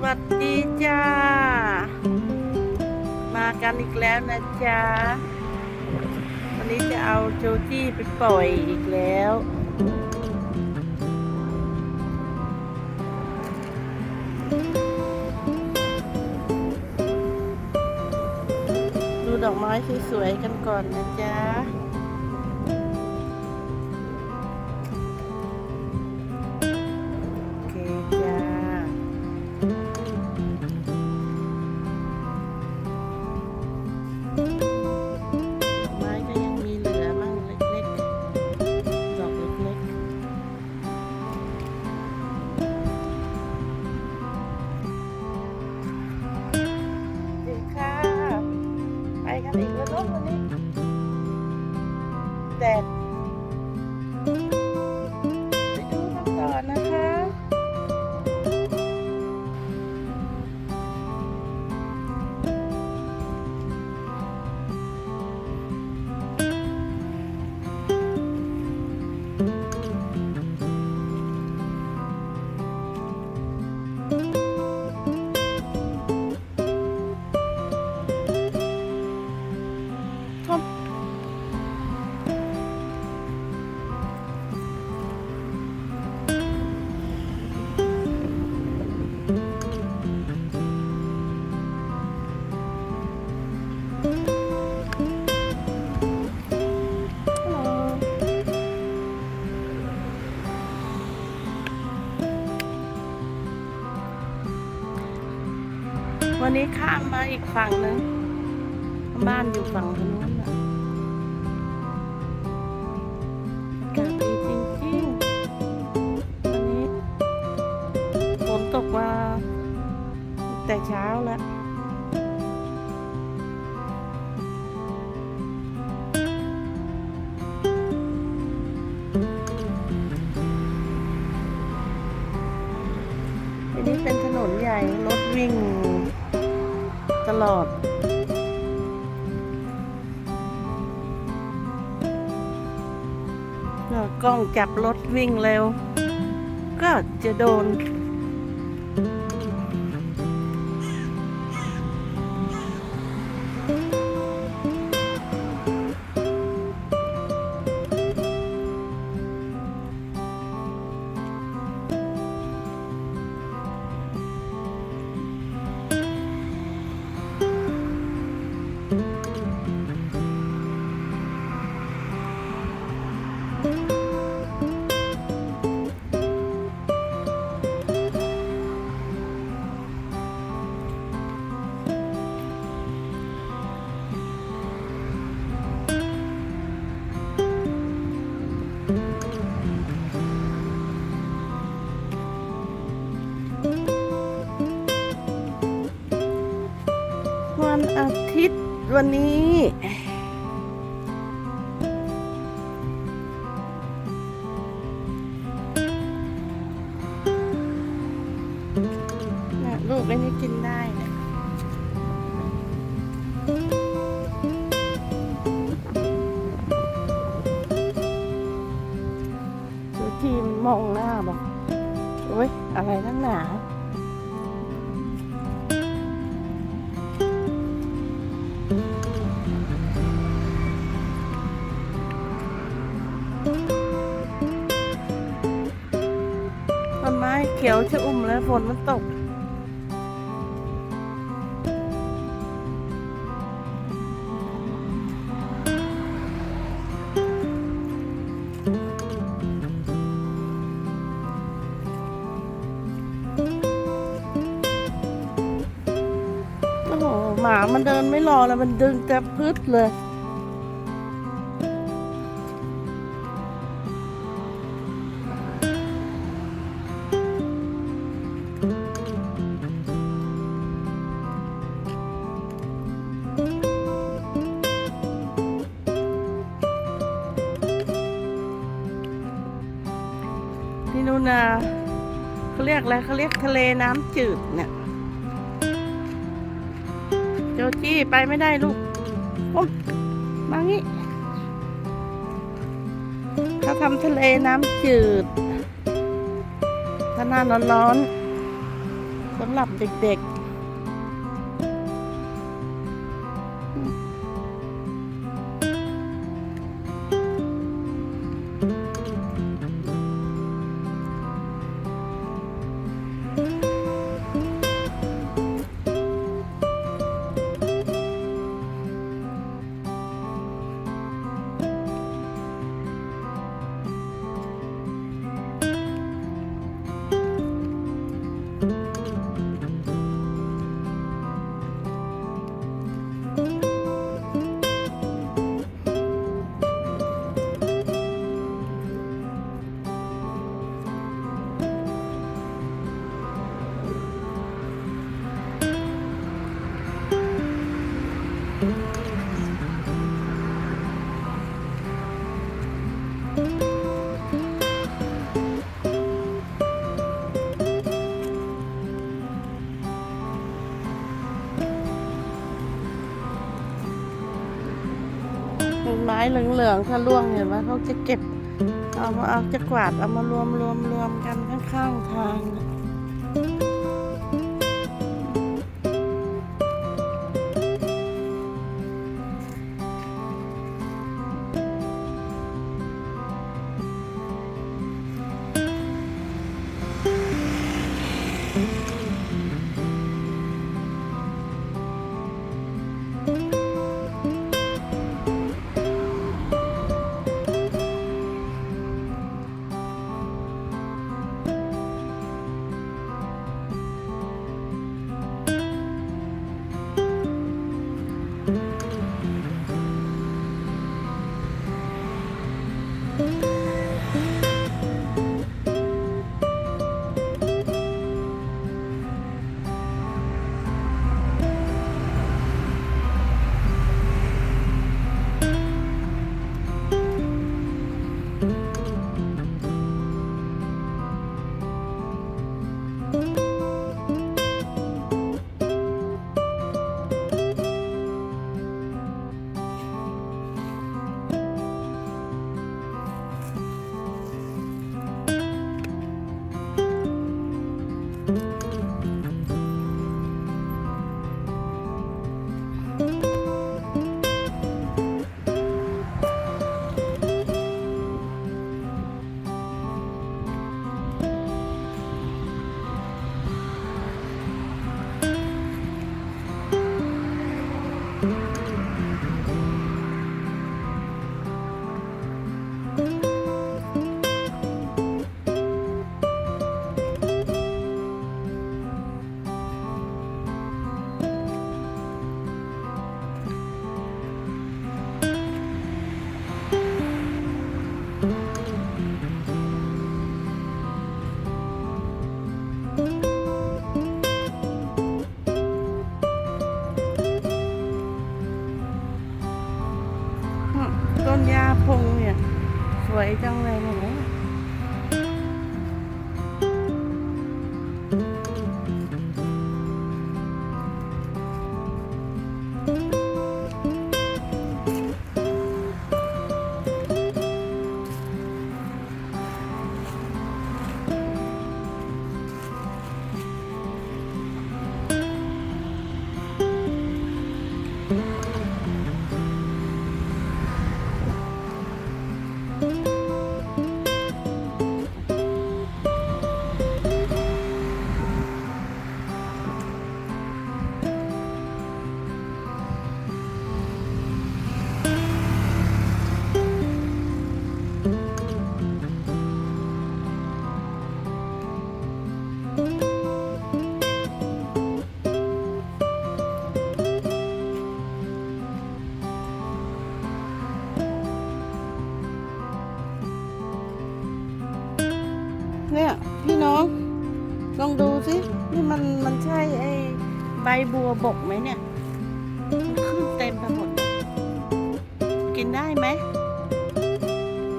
วัสดีจ้ามากันอีกแล้วนะจ๊ะวันนี้จะเอาโจจี้ไปปล่อยอีกแล้วดูดอกไม้สวยๆกันก่อนนะจ๊ะโอเคจ้าดอกไม้ก็ยังมีเหลือมั่งเล็กๆดอกเล็กๆดีค่ะไปกันอีกแล้วเนอะวันนี้แดดไปดูกันต่อนะคะวันนี้ข้ามมาอีกฝั่งนึงบ้านอยู่ฝั่งทางนู้นน่ะอากาศดีจริงๆวันนี้ฝนตกมาแต่เช้าแล้วทีนี้เป็นถนนใหญ่รถวิ่งตลอดกล้องจับรถวิ่งเร็วก็จะโดนวันอาทิตย์วันนี้ลูกไอ้นี่กินได้เนี่ยดูทีมมองหน้าบอกโอ๊ยอะไรนักหนาต้นไม้เขียวชอุ่มแล้วฝนมันตกโอ้โหหมามันเดินไม่รอแล้วมันดึงแต่พืชเลยที่นู่นนะเขาเรียกอะไรเขาเรียกทะเลน้ำจืดเนี่ยโจจี้ไปไม่ได้ลูกมางี้เขาทำทะเลน้ำจืดถ้าหน้าร้อน สำหรับเด็กต้นไม้เหลืองๆถ้าร่วงเห็นไหมเขาจะเก็บเอาจะกวาดเอามารวมกันข้างๆทางต้นหญ้าพงเนี่ยสวยจังเลยเห็นไหมเนี่ยพี่น้องลองดูสินี่มันใช่ไอ้ใบบัวบกไหมเนี่ยมันขึ้นเต็มไปหมดกินได้ไหม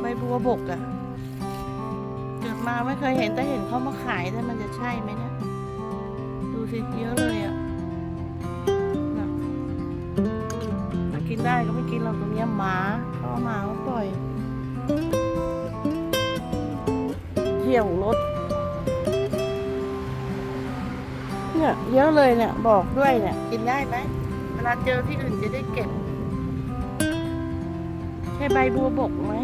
ใบบัวบกอะเกิดมาไม่เคยเห็นแต่เห็นเขามาขายแต่มันจะใช่ไหมเนี่ยดูสิเยอะเลยอะถ้ากินได้ก็ไม่กินเราตรงนี้หมาเขาเอาหมาปล่อยเที่ยวรถ เนี่ยเยอะเลยเนี่ยบอกด้วยเนี่ยกินได้ไหมเวลาเจอที่อื่นจะได้เก็บใช่ใบบัวบกไหม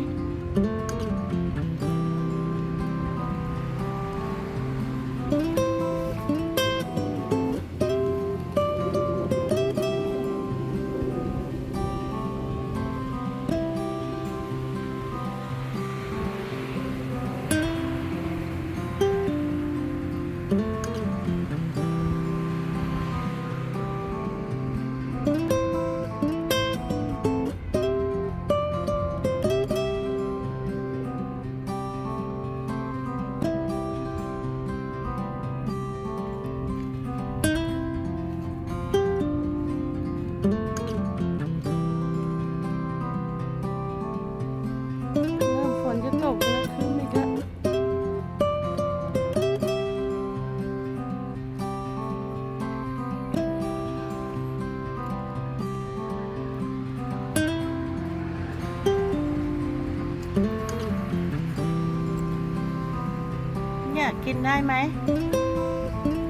เริ่มฝนจะตกแล้วคืนนี้ก็เนี่ยกินได้ไหม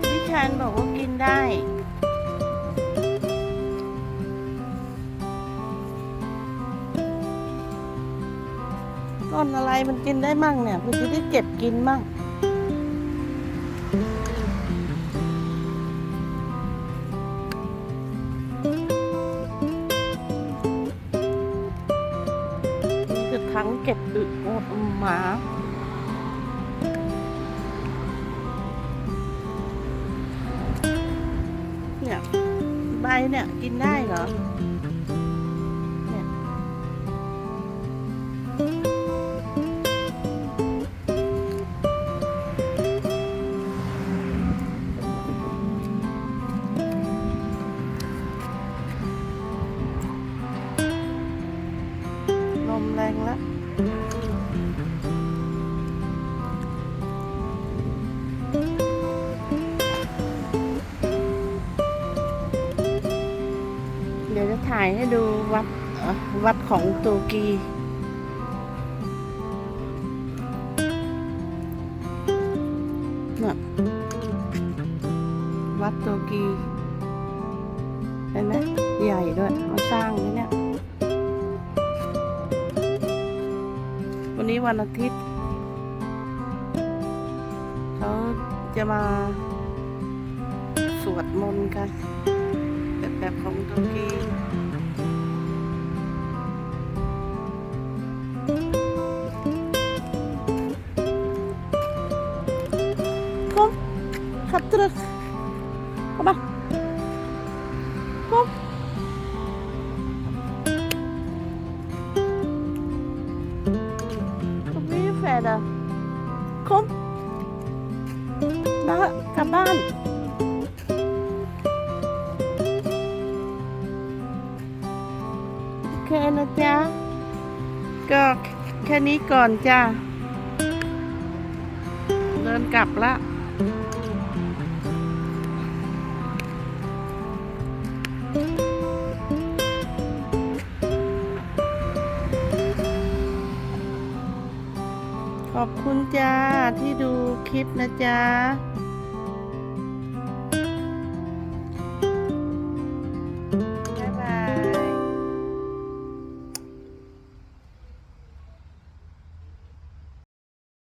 พี่ชานบอกว่ากินได้ต้นอะไรมันกินได้มั่งเนี่ยเพื่อจะได้เก็บกินมั่งนี่คือทั้งเก็บอึโอดหมาเนี่ยใบเนี่ยกินได้เหรอเนี่ยลมแรงแล้วเดี๋ยวจะถ่ายให้ดูวัดของโตกีน่ะวัดโตกีเห็นไหมใหญ่ด้วยมาสร้างนี่เนี่ยวันนี้วันอาทิตย์เขาจะมาสวดมนต์กันแบบของโตกีkom ga terug kom maar kom kom weer verder kom nouกลับบ้านโอเคนะจ๊ะก็แค่นี้ก่อนจ้าเดินกลับละขอบคุณจ้าที่ดูคลิปนะจ๊ะ